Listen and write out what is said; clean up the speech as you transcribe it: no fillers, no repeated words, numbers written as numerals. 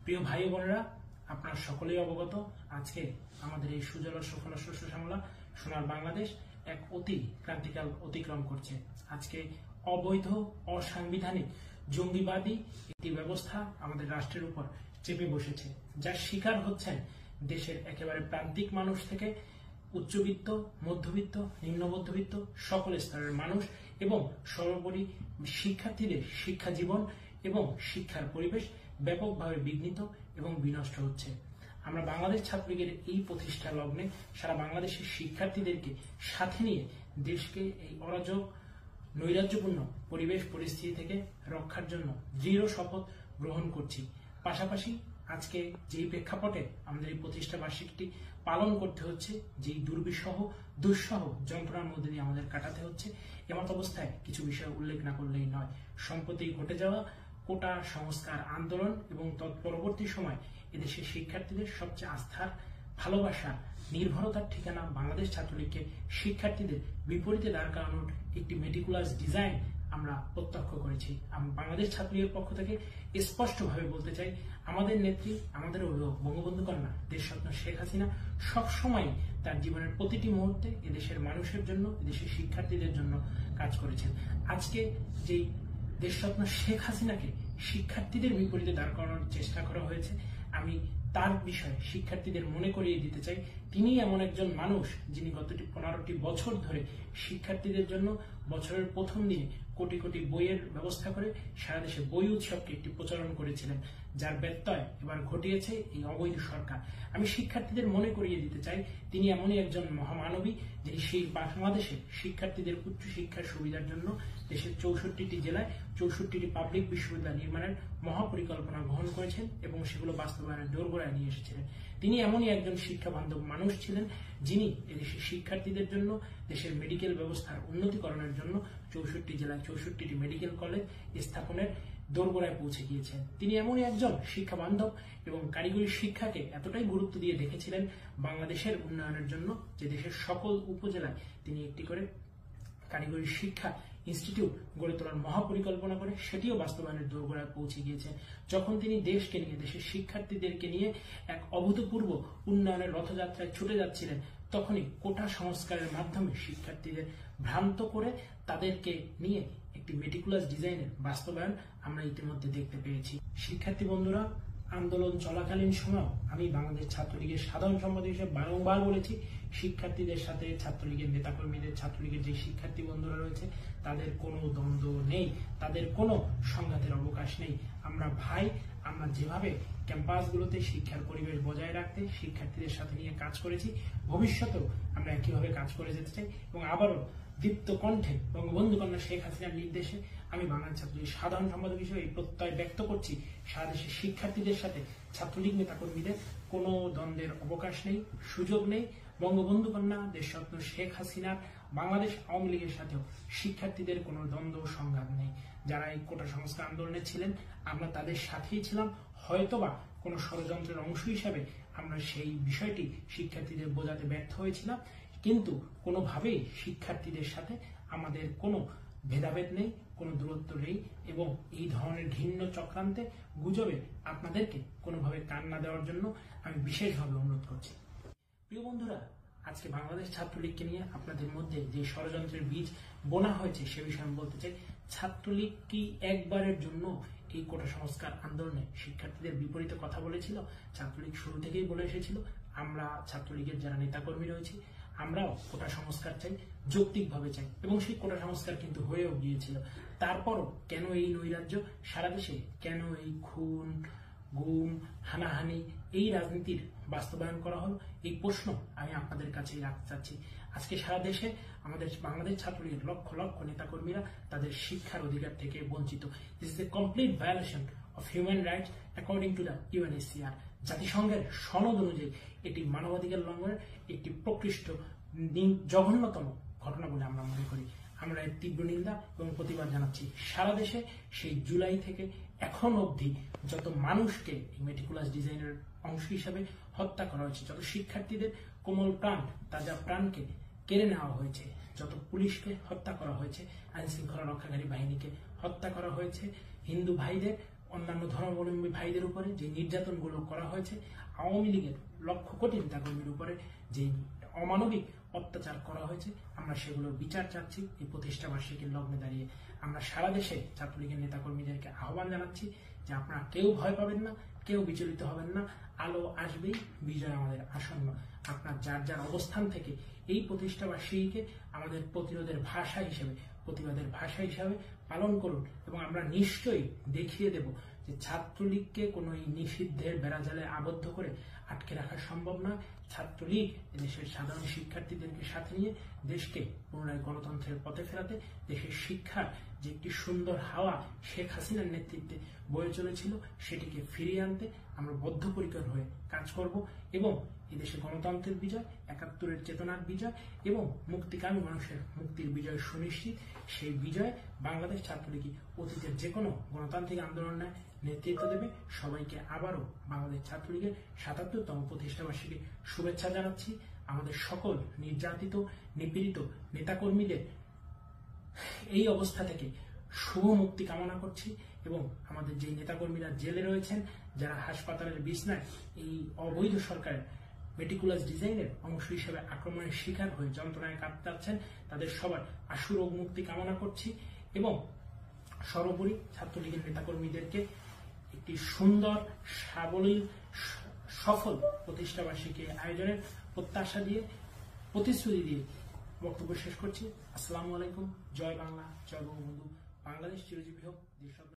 প্রিয় ভাই বোনেরা, আপনারা সকলেই অবগত আজকে আমাদের এই সুজলা সুফলা শস্য শ্যামলা সোনার বাংলাদেশ এক অতি ক্রান্তিকাল অতিক্রম করছে। আজকে অবৈধ অসাংবিধানিক জঙ্গিবাদী একটি ব্যবস্থা আমাদের রাষ্ট্রের উপর চেপে বসেছে, যার শিকার হচ্ছেন দেশের একেবারে প্রান্তিক মানুষ থেকে উচ্চবিত্ত, মধ্যবিত্ত, নিম্ন মধ্যবিত্ত সকল স্তরের মানুষ এবং সর্বোপরি শিক্ষার্থীদের শিক্ষা জীবন এবং শিক্ষার পরিবেশ ব্যাপকভাবে বিঘ্নিত এবং বিনষ্ট হচ্ছে। আমরা বাংলাদেশ ছাত্রলীগের এই প্রতিষ্ঠা লগ্নে সারা বাংলাদেশের শিক্ষার্থীদেরকে সাথে নিয়ে দেশকে এই অরাজক নৈরাজ্যপূর্ণ পরিবেশ পরিস্থিতি থেকে রক্ষার জন্য দৃঢ় শপথ গ্রহণ করছি। পাশাপাশি আজকে যেই প্রেক্ষাপটে আমাদের এই প্রতিষ্ঠা বার্ষিকীটি পালন করতে হচ্ছে, যেই দুঃসহ যন্ত্রণার মধ্যে দিয়ে আমাদের কাটাতে হচ্ছে, এমত অবস্থায় কিছু বিষয় উল্লেখ না করলেই নয়। সম্প্রতি ঘটে যাওয়া কোটা সংস্কার আন্দোলন এবং তৎপরবর্তী সময় এদেশের শিক্ষার্থীদের সবচেয়ে আস্থার, ভালোবাসা, নির্ভরতার ঠিকানা বাংলাদেশ ছাত্রলীগকে শিক্ষার্থীদের বিপরীতে দাঁড় করানোর একটি মেটিকুলাস ডিজাইন আমরা প্রত্যক্ষ করেছি। বাংলাদেশ ছাত্রলীগের পক্ষ থেকে স্পষ্টভাবে বলতে চাই, আমাদের নেত্রী, আমাদের অভিভাবক বঙ্গবন্ধু কন্যা দেশরত্ন শেখ হাসিনা সবসময় তার জীবনের প্রতিটি মুহূর্তে এদেশের মানুষের জন্য, এদেশের শিক্ষার্থীদের জন্য কাজ করেছেন। আজকে যেই দেশরত্ন শেখ হাসিনাকে শিক্ষার্থীদের বিপরীতে দাঁড় করানোর চেষ্টা করা হয়েছে, আমি তার বিষয়ে শিক্ষার্থীদের মনে করিয়ে দিতে চাই, তিনি এমন একজন মানুষ যিনি গত 15টি বছর ধরে শিক্ষার্থীদের জন্য বছরের প্রথম দিনে কোটি কোটি বইয়ের ব্যবস্থা করে সারা দেশে বই উৎসবকে একটি প্রচলন করেছিলেন, যার ব্যত্যয় এবার ঘটিয়েছে এই অবৈধ সরকার। আমি শিক্ষার্থীদের মনে করিয়ে দিতে চাই, তিনি এমনই একজন মহামানবী যিনি সেই বাংলাদেশে শিক্ষার্থীদের উচ্চ শিক্ষার সুবিধার জন্য দেশের 64টি জেলায় 64টি পাবলিক বিশ্ববিদ্যালয় নির্মাণের মহাপরিকল্পনা গ্রহণ করেছেন এবং সেগুলো বাস্তবায়নের দোরগোড়ায় নিয়ে এসেছিলেন। তিনি এমনই একজন শিক্ষা বান্ধব মানুষ ছিলেন যিনি এদেশের শিক্ষার্থীদের জন্য দেশের মেডিকেল ব্যবস্থার উন্নতিকরণের জন্য 64 জেলায় 64টি মেডিকেল কলেজ স্থাপনের দোরগোড়ায় পৌঁছে গিয়েছেন। তিনি এমনই একজন শিক্ষা বান্ধব এবং কারিগরি শিক্ষাকে এতটাই গুরুত্ব দিয়ে দেখেছিলেন বাংলাদেশের উন্নয়নের জন্য যে দেশের সকল উপজেলায় তিনি একটি করে কারিগরি শিক্ষা ইনস্টিটিউট গড়ে তোলার মহাপরিকল্পনা করে সেটিও বাস্তবায়নের দোরগোড়ায় পৌঁছে গিয়েছে। যখন তিনি দেশকে নিয়ে, দেশের শিক্ষার্থীদেরকে নিয়ে এক অভূতপূর্ব উন্নয়নের রথযাত্রায় ছুটে যাচ্ছিলেন, তখনই কোটা সংস্কারের মাধ্যমে শিক্ষার্থীদের ভ্রান্ত করে তাদেরকে নিয়ে একটি মেটিকুলাস ডিজাইনের বাস্তবায়ন আমরা ইতিমধ্যে দেখতে পেয়েছি। শিক্ষার্থী বন্ধুরা, আন্দোলন চলাকালীন সময় আমি বাংলাদেশ ছাত্রলীগের সাধারণ সম্পাদক হিসেবে বারংবার বলেছি, শিক্ষার্থীদের সাথে ছাত্রলীগের নেতাকর্মীদের, ছাত্রলীগের যে শিক্ষার্থী বন্ধুরা রয়েছে তাদের কোনো দ্বন্দ্ব নেই, তাদের কোনো সংঘাতের অবকাশ নেই। আমরা ভাই, আমরা যেভাবে ক্যাম্পাসগুলোতে শিক্ষার পরিবেশ বজায় রাখতে শিক্ষার্থীদের সাথে নিয়ে কাজ করেছি, ভবিষ্যতেও আমরা একইভাবে কাজ করে যেতে চাই এবং আবারও দীপ্ত কণ্ঠে বঙ্গবন্ধু কন্যা শেখ হাসিনার নির্দেশে আমি বাংলাদেশ ছাত্রলীগের সাধারণ সম্পাদক হিসেবে এই প্রত্যয় ব্যক্ত করছি, সারা দেশের শিক্ষার্থীদের সাথে ছাত্রলীগ নেতাকর্মীদের কোনো দ্বন্দ্বের অবকাশ নেই, সুযোগ নেই। বঙ্গবন্ধু কন্যা দেশরত্ন শেখ হাসিনার বাংলাদেশ আওয়ামী লীগের সাথেও শিক্ষার্থীদের কোনো দ্বন্দ্ব সংঘাত নেই। যারা এই কোটা সংস্কার আন্দোলনে ছিলেন আমরা তাদের সাথেই ছিলাম, হয়তোবা কোনো ষড়যন্ত্রের অংশ হিসাবে আমরা সেই বিষয়টি শিক্ষার্থীদের বোঝাতে ব্যর্থ হয়েছিলাম, কিন্তু কোনোভাবেই শিক্ষার্থীদের সাথে আমাদের কোনো ভেদাভেদ নেই, কোনো দূরত্ব নেই এবং এই ধরনের ঘৃণ্য চক্রান্তে, গুজবে আপনাদেরকে কোনোভাবে কান না দেওয়ার জন্য আমি বিশেষভাবে অনুরোধ করছি। প্রিয় বন্ধুরা, আজকে বাংলাদেশ ছাত্রলীগকে নিয়ে আপনাদের মধ্যে যে ষড়যন্ত্রের বীজ বোনা হয়েছে সে বিষয়ে আমি বলতে চাই, ছাত্রলীগ কি একবারের জন্য এই কোটা সংস্কার আন্দোলনে শিক্ষার্থীদের বিপরীতে কথা বলেছিল? ছাত্রলীগ শুরু থেকেই বলে এসেছিল, আমরা ছাত্রলীগের যারা নেতাকর্মী রয়েছে আমরাও কোটা সংস্কার চাই, যৌক্তিকভাবে চাই এবং সেই কোটা সংস্কার কিন্তু হয়েও গিয়েছিল। তারপরও কেন এই নৈরাজ্য সারা দেশে, কেন এই খুন, গুম, হানাহানি, এই রাজনীতির বাস্তবায়ন করা হলো, এই প্রশ্ন আমি আপনাদের কাছেই রাখতে চাচ্ছি। আজকে সারা দেশে আমাদের বাংলাদেশ ছাত্রলীগের লক্ষ লক্ষ নেতাকর্মীরা তাদের শিক্ষার অধিকার থেকে বঞ্চিত। This is a complete violation of human rights according to the UNHCR. জাতিসংঘের সনদ অনুযায়ী এটি মানবাধিকার লঙ্ঘনের একটি প্রকৃষ্ট জঘন্যতম ঘটনা বলে আমরা মনে করি। আমরা এর তীব্র নিন্দা এবং প্রতিবাদ জানাচ্ছি। সারা দেশে সেই জুলাই থেকে এখন অবধি যত মানুষকে এই মেটিকুলাস ডিজাইনের অংশ হিসাবে হত্যা করা হয়েছে, যত শিক্ষার্থীদের কোমল প্রাণ, তাজা প্রাণকে কেড়ে নেওয়া হয়েছে, যত পুলিশকে হত্যা করা হয়েছে, আইন শৃঙ্খলা রক্ষাকারী বাহিনীকে হত্যা করা হয়েছে, হিন্দু ভাইদের অন্যান্য ধর্মাবলম্বী ভাইদের উপরে যে নির্যাতনগুলো করা হয়েছে, আওয়ামী লীগের লক্ষ কোটি নেতাকর্মীর উপরে যে অমানবিক অত্যাচার করা হয়েছে, আমরা সেগুলোর বিচার চাচ্ছি। এই প্রতিষ্ঠা বার্ষিকীর লগ্নে দাঁড়িয়ে আমরা সারা দেশে ছাত্রলীগের নেতাকর্মীদেরকে আহ্বান জানাচ্ছি যে আপনারা কেউ ভয় পাবেন না, কেউ বিচলিত হবেন না। আলো আসবেই, বিজয় আমাদের আসন্ন। আপনার যার যার অবস্থান থেকে এই প্রতিষ্ঠা বার্ষিকীকে আমাদের প্রতিরোধের ভাষা হিসেবে, প্রতিবাদের ভাষা হিসাবে পালন করুন এবং আমরা নিশ্চয়ই দেখিয়ে দেব যে ছাত্রলীগকে কোনো এই নিষিদ্ধের বেড়াজালে আবদ্ধ করে আটকে রাখা সম্ভব নয়। ছাত্রলীগ দেশের সাধারণ শিক্ষার্থীদেরকে সাথে নিয়ে দেশকে পুনরায় গণতন্ত্রের পথে ফেরাতে, দেশের শিক্ষার যে একটি সুন্দর হাওয়া শেখ হাসিনার নেতৃত্বে বয়ে চলেছিল সেটিকে ফিরিয়ে আনতে আমরা বদ্ধপরিকর হয়ে কাজ করব এবং এদেশে গণতন্ত্রের বিজয়, ৭১-এর চেতনার বিজয় এবং মুক্তিকামী মানুষের মুক্তির বিজয় সুনিশ্চিত। সেই বিজয় বাংলাদেশ ছাত্রলীগ অতীতের যে কোনো গণতান্ত্রিক আন্দোলনে নেতৃত্ব দেবে। সবাইকে আবারও বাংলাদেশ ছাত্রলীগের ৭৭তম প্রতিষ্ঠা বার্ষিকী শুভেচ্ছা জানাচ্ছি। আমাদের সকল নির্যাতিত, নিপীড়িত নেতাকর্মীদের এই অবস্থা থেকে শুভ মুক্তি কামনা করছি এবং আমাদের যে নেতাকর্মীরা জেলে রয়েছেন, যারা হাসপাতালের বিছনায় এই অবৈধ সরকারের মেটিকুলাস ডিজাইনের অংশ হিসেবে আক্রমণের শিকার হয়ে যন্ত্রণায় কাটাচ্ছেন, তাদের সবার আশু রোগ মুক্তি কামনা করছি এবং সর্বোপরি ছাত্রলীগের নেতাকর্মীদেরকে একটি সুন্দর, সাবলীল, সফল প্রতিষ্ঠা বার্ষিকী আয়োজনের প্রত্যাশা দিয়ে, প্রতিশ্রুতি দিয়ে বক্তব্য শেষ করছি। আসসালামু আলাইকুম। জয় বাংলা, জয় বঙ্গবন্ধু। বাংলাদেশ চিরজীবী হোক।